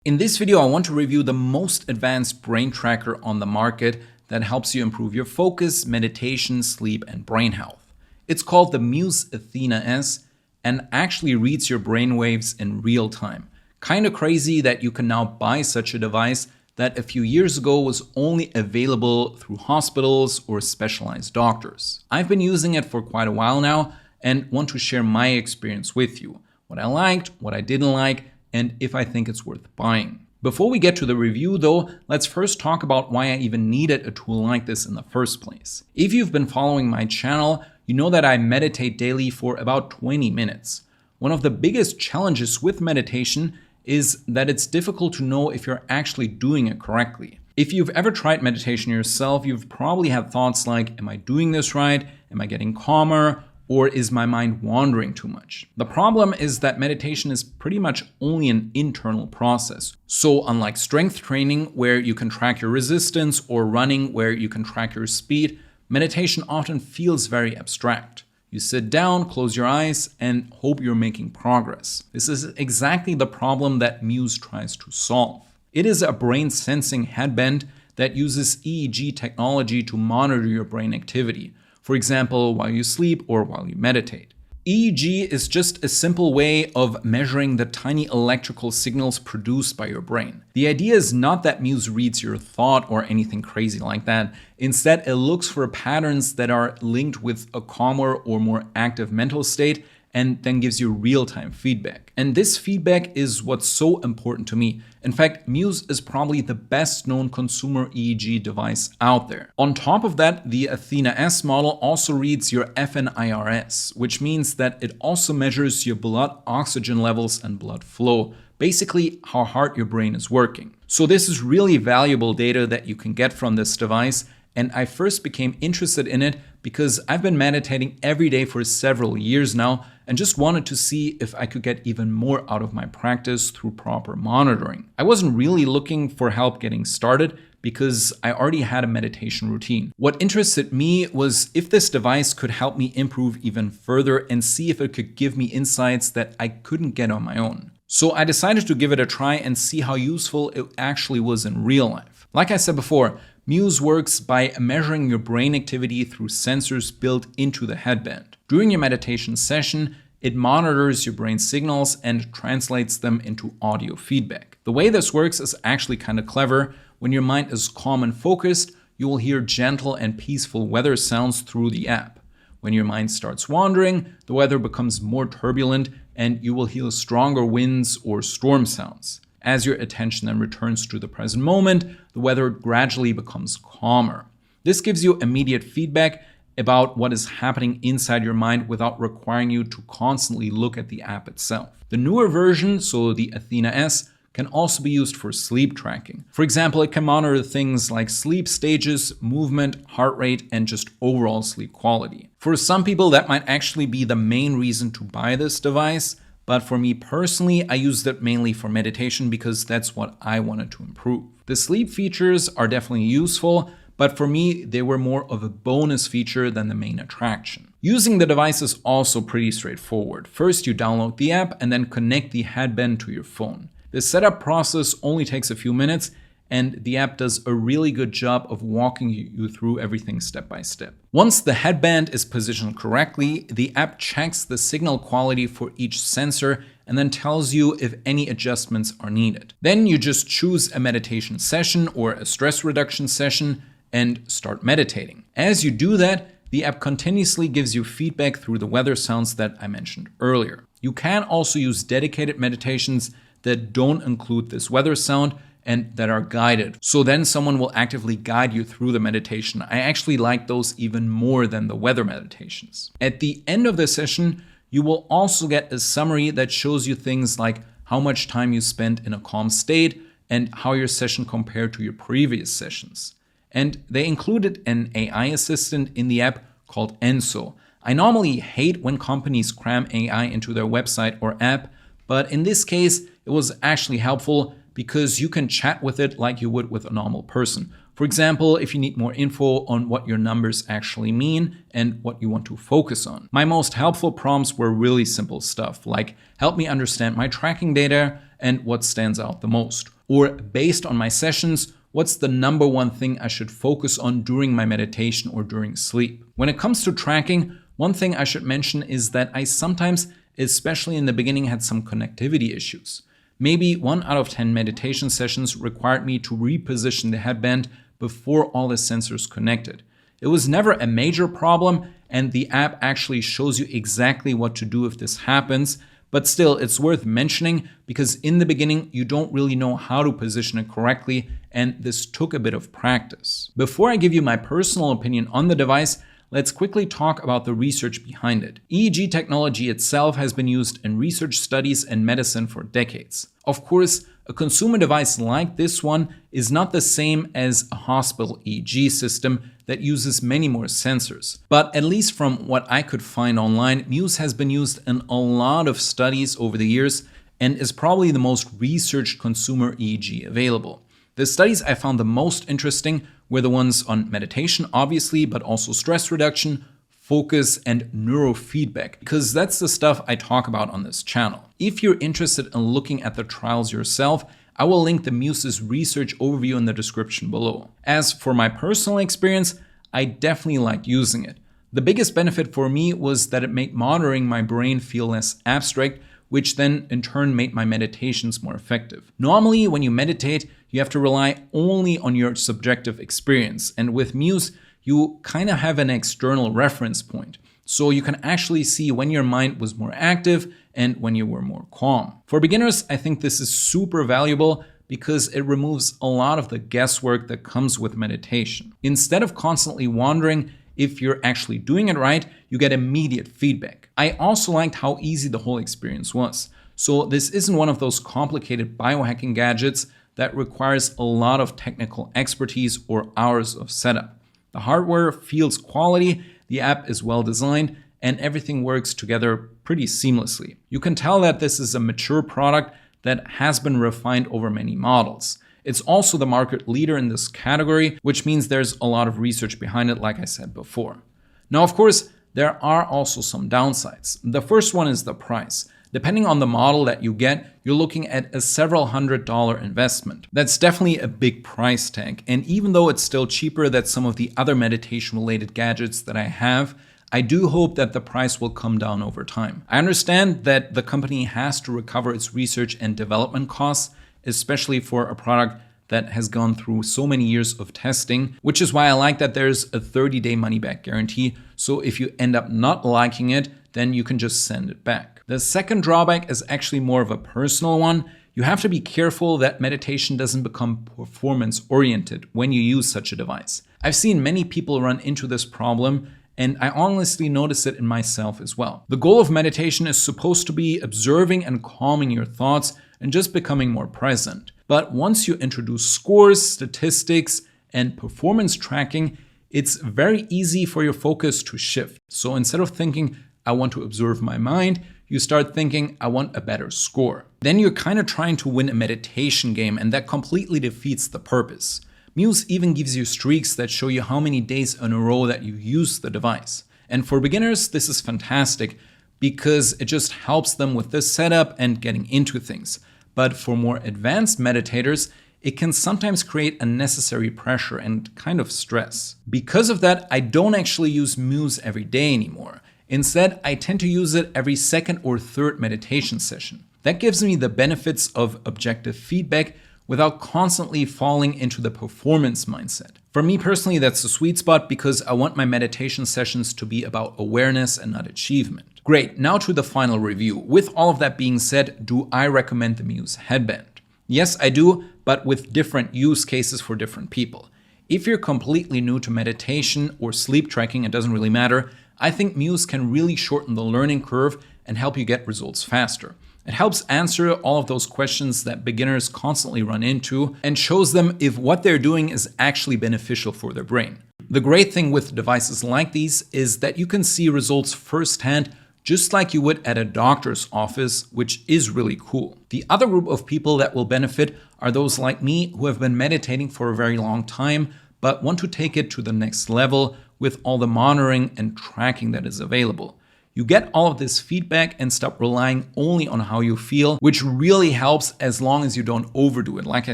In this video, I want to review the most advanced brain tracker on the market that helps you improve your focus, meditation, sleep, and brain health. It's called the Muse Athena S and actually reads your brain waves in real time. Kind of crazy that you can now buy such a device that a few years ago was only available through hospitals or specialized doctors. I've been using it for quite a while now and want to share my experience with you. What I liked, what I didn't like, and if I think it's worth buying. Before we get to the review though, let's first talk about why I even needed a tool like this in the first place. If you've been following my channel, you know that I meditate daily for about 20 minutes. One of the biggest challenges with meditation is that it's difficult to know if you're actually doing it correctly. If you've ever tried meditation yourself, you've probably had thoughts like, am I doing this right? Am I getting calmer? Or is my mind wandering too much? The problem is that meditation is pretty much only an internal process. So unlike strength training, where you can track your resistance, or running, where you can track your speed, meditation often feels very abstract. You sit down, close your eyes, and hope you're making progress. This is exactly the problem that Muse tries to solve. It is a brain sensing headband that uses EEG technology to monitor your brain activity. For example, while you sleep or while you meditate. EEG is just a simple way of measuring the tiny electrical signals produced by your brain. The idea is not that Muse reads your thought or anything crazy like that. Instead, it looks for patterns that are linked with a calmer or more active mental state and then gives you real-time feedback. And this feedback is what's so important to me. In fact, Muse is probably the best known consumer EEG device out there. On top of that, the Athena S model also reads your FNIRS, which means that it also measures your blood oxygen levels and blood flow, basically how hard your brain is working. So this is really valuable data that you can get from this device. And I first became interested in it because I've been meditating every day for several years now and just wanted to see if I could get even more out of my practice through proper monitoring. I wasn't really looking for help getting started because I already had a meditation routine. What interested me was if this device could help me improve even further and see if it could give me insights that I couldn't get on my own. So I decided to give it a try and see how useful it actually was in real life. Like I said before, Muse works by measuring your brain activity through sensors built into the headband. During your meditation session, it monitors your brain signals and translates them into audio feedback. The way this works is actually kind of clever. When your mind is calm and focused, you will hear gentle and peaceful weather sounds through the app. When your mind starts wandering, the weather becomes more turbulent and you will hear stronger winds or storm sounds. As your attention then returns to the present moment, the weather gradually becomes calmer. This gives you immediate feedback about what is happening inside your mind without requiring you to constantly look at the app itself. The newer version, so the Athena S, can also be used for sleep tracking. For example, it can monitor things like sleep stages, movement, heart rate, and just overall sleep quality. For some people, that might actually be the main reason to buy this device. But for me personally, I used it mainly for meditation because that's what I wanted to improve. The sleep features are definitely useful, but for me, they were more of a bonus feature than the main attraction. Using the device is also pretty straightforward. First, you download the app and then connect the headband to your phone. The setup process only takes a few minutes, and the app does a really good job of walking you through everything step by step. Once the headband is positioned correctly, the app checks the signal quality for each sensor and then tells you if any adjustments are needed. Then you just choose a meditation session or a stress reduction session and start meditating. As you do that, the app continuously gives you feedback through the weather sounds that I mentioned earlier. You can also use dedicated meditations that don't include this weather sound and that are guided. So then someone will actively guide you through the meditation. I actually like those even more than the weather meditations. At the end of the session, you will also get a summary that shows you things like how much time you spent in a calm state and how your session compared to your previous sessions. And they included an AI assistant in the app called Enso. I normally hate when companies cram AI into their website or app, but in this case, it was actually helpful because you can chat with it like you would with a normal person. For example, if you need more info on what your numbers actually mean and what you want to focus on. My most helpful prompts were really simple stuff, like help me understand my tracking data and what stands out the most. Or based on my sessions, what's the number one thing I should focus on during my meditation or during sleep? When it comes to tracking, one thing I should mention is that I sometimes, especially in the beginning, had some connectivity issues. Maybe 1 out of 10 meditation sessions required me to reposition the headband before all the sensors connected. It was never a major problem, and the app actually shows you exactly what to do if this happens. But still, it's worth mentioning because in the beginning, you don't really know how to position it correctly, and this took a bit of practice. Before I give you my personal opinion on the device, let's quickly talk about the research behind it. EEG technology itself has been used in research studies and medicine for decades. Of course, a consumer device like this one is not the same as a hospital EEG system that uses many more sensors. But at least from what I could find online, Muse has been used in a lot of studies over the years and is probably the most researched consumer EEG available. The studies I found the most interesting were the ones on meditation, obviously, but also stress reduction, focus, and neurofeedback, because that's the stuff I talk about on this channel. If you're interested in looking at the trials yourself, I will link the Muse's research overview in the description below. As for my personal experience, I definitely liked using it. The biggest benefit for me was that it made monitoring my brain feel less abstract, which then in turn made my meditations more effective. Normally, when you meditate, you have to rely only on your subjective experience. And with Muse, you kind of have an external reference point. So you can actually see when your mind was more active and when you were more calm. For beginners, I think this is super valuable because it removes a lot of the guesswork that comes with meditation. Instead of constantly wondering if you're actually doing it right, you get immediate feedback. I also liked how easy the whole experience was. So this isn't one of those complicated biohacking gadgets that requires a lot of technical expertise or hours of setup. The hardware feels quality, the app is well designed, and everything works together pretty seamlessly. You can tell that this is a mature product that has been refined over many models. It's also the market leader in this category, which means there's a lot of research behind it, like I said before. Now, of course, there are also some downsides. The first one is the price. Depending on the model that you get, you're looking at a several $100 investment. That's definitely a big price tag. And even though it's still cheaper than some of the other meditation-related gadgets that I have, I do hope that the price will come down over time. I understand that the company has to recover its research and development costs, especially for a product that has gone through so many years of testing, which is why I like that there's a 30-day money-back guarantee. So if you end up not liking it, then you can just send it back. The second drawback is actually more of a personal one. You have to be careful that meditation doesn't become performance-oriented when you use such a device. I've seen many people run into this problem, and I honestly notice it in myself as well. The goal of meditation is supposed to be observing and calming your thoughts and just becoming more present. But once you introduce scores, statistics, and performance tracking, it's very easy for your focus to shift. So instead of thinking, I want to observe my mind, you start thinking, I want a better score. Then you're kind of trying to win a meditation game, and that completely defeats the purpose. Muse even gives you streaks that show you how many days in a row that you use the device. And for beginners, this is fantastic because it just helps them with the setup and getting into things. But for more advanced meditators, it can sometimes create unnecessary pressure and kind of stress. Because of that, I don't actually use Muse every day anymore. Instead, I tend to use it every second or third meditation session. That gives me the benefits of objective feedback without constantly falling into the performance mindset. For me personally, that's the sweet spot because I want my meditation sessions to be about awareness and not achievement. Great, now to the final review. With all of that being said, do I recommend the Muse Headband? Yes, I do, but with different use cases for different people. If you're completely new to meditation or sleep tracking, it doesn't really matter, I think Muse can really shorten the learning curve and help you get results faster. It helps answer all of those questions that beginners constantly run into and shows them if what they're doing is actually beneficial for their brain. The great thing with devices like these is that you can see results firsthand just like you would at a doctor's office, which is really cool. The other group of people that will benefit are those like me who have been meditating for a very long time, but want to take it to the next level with all the monitoring and tracking that is available. You get all of this feedback and stop relying only on how you feel, which really helps as long as you don't overdo it, like I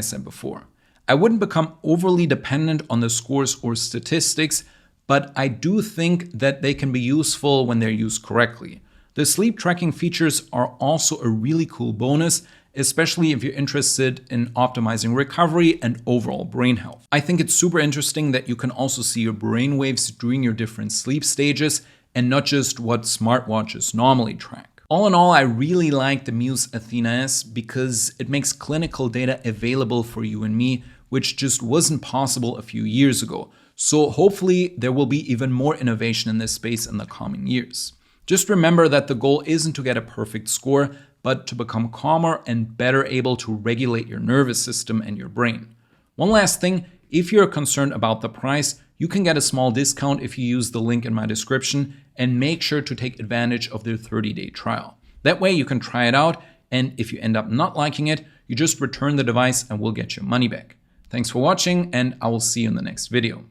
said before. I wouldn't become overly dependent on the scores or statistics, but I do think that they can be useful when they're used correctly. The sleep tracking features are also a really cool bonus, especially if you're interested in optimizing recovery and overall brain health. I think it's super interesting that you can also see your brain waves during your different sleep stages and not just what smartwatches normally track. All in all, I really like the Muse Athena S because it makes clinical data available for you and me, which just wasn't possible a few years ago. So hopefully there will be even more innovation in this space in the coming years. Just remember that the goal isn't to get a perfect score, but to become calmer and better able to regulate your nervous system and your brain. One last thing, if you're concerned about the price, you can get a small discount if you use the link in my description, and make sure to take advantage of their 30-day trial. That way you can try it out, and if you end up not liking it, you just return the device and we'll get your money back. Thanks for watching, and I will see you in the next video.